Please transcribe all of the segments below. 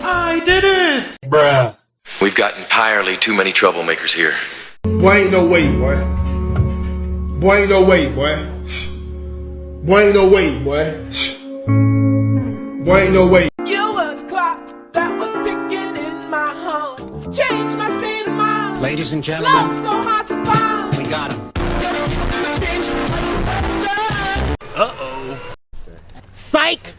I did it! Bruh. We've got entirely too many troublemakers here. Boy, ain't no way, boy. Boy, ain't no way, boy. Boy, ain't no way, boy. Boy, ain't no way. You were the clock that was ticking in my home. Changed my state of mind. Ladies and gentlemen, Love so hard to find. we got him. Uh-oh. Psych!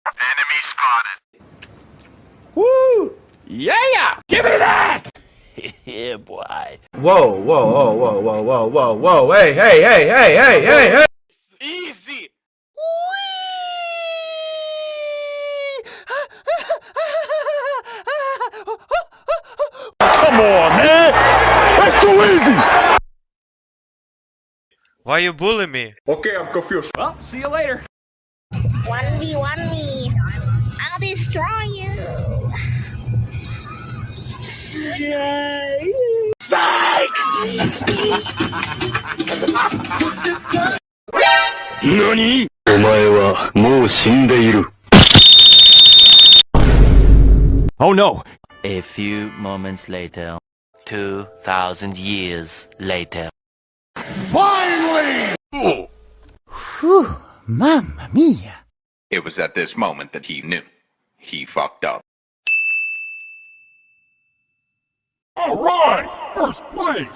Enemy spotted. Woo! Yeah! Give me that! Yeah, boy. Whoa, whoa, whoa, whoa, whoa, whoa, whoa, whoa, hey, hey, hey, hey, hey, hey, hey! Easy! Come on, man! That's too easy! Why you bully me? Okay, I'm confused. Well, see you later. 1v1 me. I'll destroy you. NANI?! お前はもう死んでいる。Oh no! A few moments later, 2,000 years later. Mamma mia! It was at this moment that he knew. He fucked up. Alright! First place!